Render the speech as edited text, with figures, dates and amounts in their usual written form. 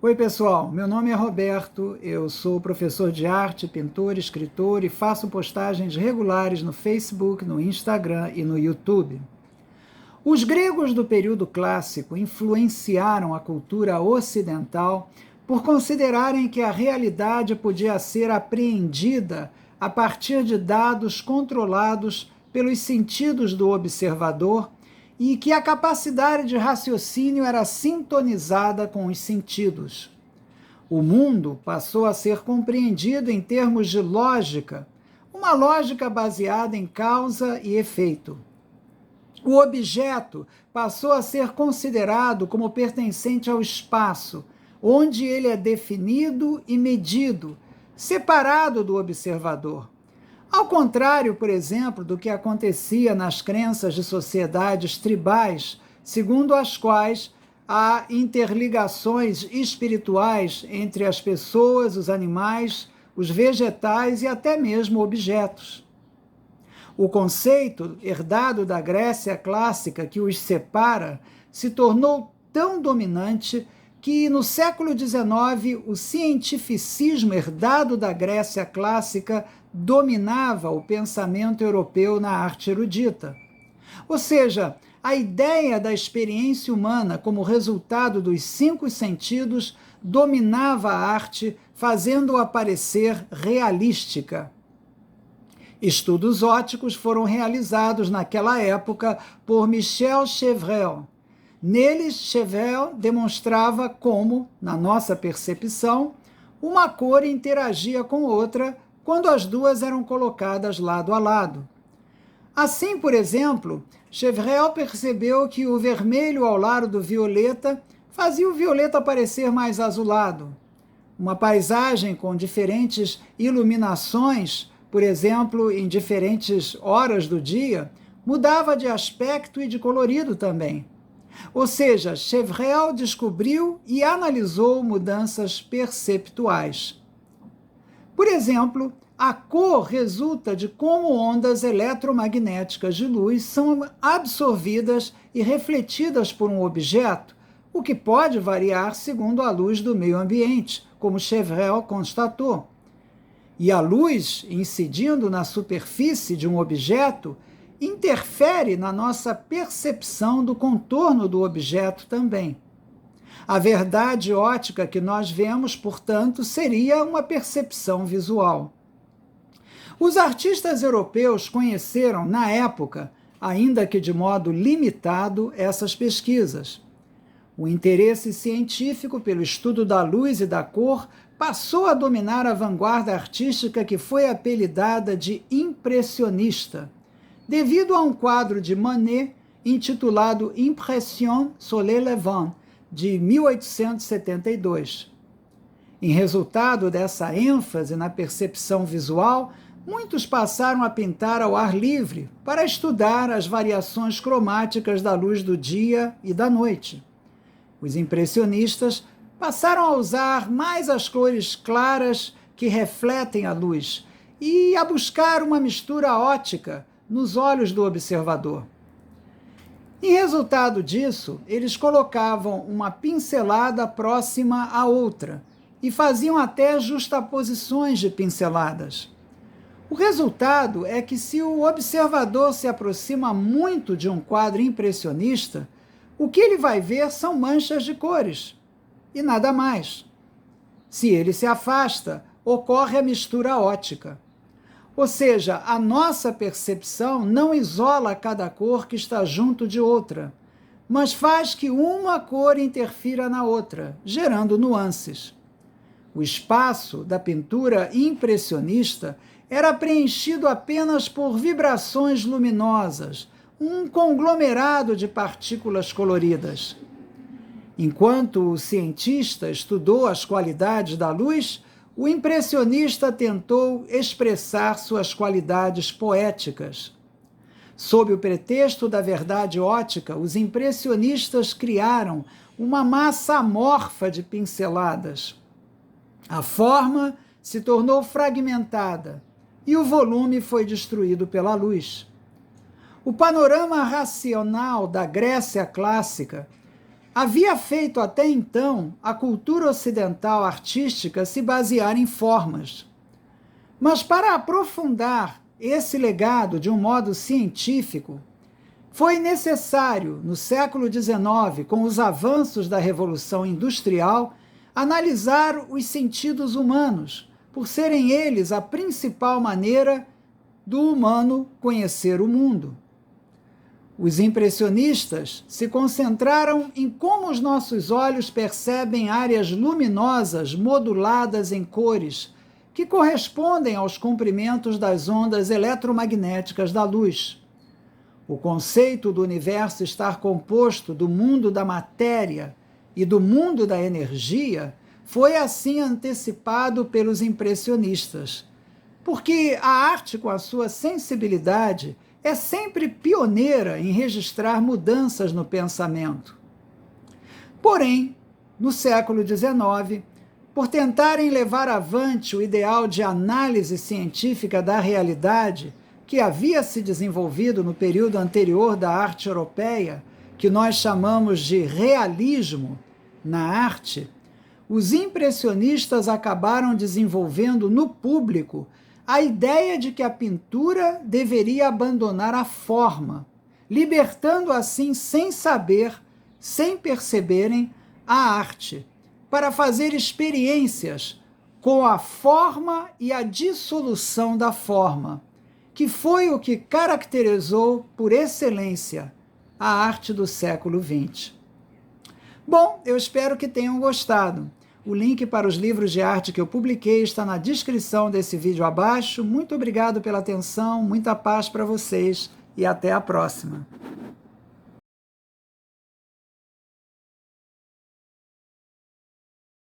Oi pessoal, meu nome é Roberto, eu sou professor de arte, pintor, escritor e faço postagens regulares no Facebook, no Instagram e no YouTube. Os gregos do período clássico influenciaram a cultura ocidental por considerarem que a realidade podia ser apreendida a partir de dados controlados pelos sentidos do observador e que a capacidade de raciocínio era sintonizada com os sentidos. O mundo passou a ser compreendido em termos de lógica, uma lógica baseada em causa e efeito. O objeto passou a ser considerado como pertencente ao espaço, onde ele é definido e medido, separado do observador. Ao contrário, por exemplo, do que acontecia nas crenças de sociedades tribais, segundo as quais há interligações espirituais entre as pessoas, os animais, os vegetais e até mesmo objetos. O conceito herdado da Grécia clássica que os separa se tornou tão dominante que no século XIX o cientificismo herdado da Grécia clássica dominava o pensamento europeu na arte erudita. Ou seja, a ideia da experiência humana como resultado dos 5 sentidos dominava a arte, fazendo-a parecer realística. Estudos ópticos foram realizados naquela época por Michel Chevreul. Neles, Chevreul demonstrava como, na nossa percepção, uma cor interagia com outra quando as duas eram colocadas lado a lado. Assim, por exemplo, Chevreul percebeu que o vermelho ao lado do violeta fazia o violeta parecer mais azulado. Uma paisagem com diferentes iluminações, por exemplo, em diferentes horas do dia, mudava de aspecto e de colorido também. Ou seja, Chevreul descobriu e analisou mudanças perceptuais. Por exemplo, a cor resulta de como ondas eletromagnéticas de luz são absorvidas e refletidas por um objeto, o que pode variar segundo a luz do meio ambiente, como Chevreul constatou. E a luz, incidindo na superfície de um objeto, interfere na nossa percepção do contorno do objeto também. A verdade óptica que nós vemos, portanto, seria uma percepção visual. Os artistas europeus conheceram, na época, ainda que de modo limitado, essas pesquisas. O interesse científico pelo estudo da luz e da cor passou a dominar a vanguarda artística que foi apelidada de impressionista, devido a um quadro de Manet intitulado Impression sur les levants, de 1872. Em resultado dessa ênfase na percepção visual, muitos passaram a pintar ao ar livre para estudar as variações cromáticas da luz do dia e da noite. Os impressionistas passaram a usar mais as cores claras que refletem a luz e a buscar uma mistura óptica nos olhos do observador. Em resultado disso, eles colocavam uma pincelada próxima à outra e faziam até justaposições de pinceladas. O resultado é que, se o observador se aproxima muito de um quadro impressionista, o que ele vai ver são manchas de cores e nada mais. Se ele se afasta, ocorre a mistura óptica. Ou seja, a nossa percepção não isola cada cor que está junto de outra, mas faz que uma cor interfira na outra, gerando nuances. O espaço da pintura impressionista era preenchido apenas por vibrações luminosas, um conglomerado de partículas coloridas. Enquanto o cientista estudou as qualidades da luz, o impressionista tentou expressar suas qualidades poéticas. Sob o pretexto da verdade óptica, os impressionistas criaram uma massa amorfa de pinceladas. A forma se tornou fragmentada e o volume foi destruído pela luz. O panorama racional da Grécia clássica havia feito até então a cultura ocidental artística se basear em formas. Mas para aprofundar esse legado de um modo científico, foi necessário, no século XIX, com os avanços da Revolução Industrial, analisar os sentidos humanos, por serem eles a principal maneira do humano conhecer o mundo. Os impressionistas se concentraram em como os nossos olhos percebem áreas luminosas moduladas em cores, que correspondem aos comprimentos das ondas eletromagnéticas da luz. O conceito do universo estar composto do mundo da matéria e do mundo da energia foi assim antecipado pelos impressionistas, porque a arte, com a sua sensibilidade, é sempre pioneira em registrar mudanças no pensamento. Porém, no século XIX, por tentarem levar avante o ideal de análise científica da realidade que havia se desenvolvido no período anterior da arte europeia, que nós chamamos de realismo na arte, os impressionistas acabaram desenvolvendo no público a ideia de que a pintura deveria abandonar a forma, libertando assim, sem saber, sem perceberem, a arte, para fazer experiências com a forma e a dissolução da forma, que foi o que caracterizou, por excelência, a arte do século XX. Bom, eu espero que tenham gostado. O link para os livros de arte que eu publiquei está na descrição desse vídeo abaixo. Muito obrigado pela atenção, muita paz para vocês e até a próxima.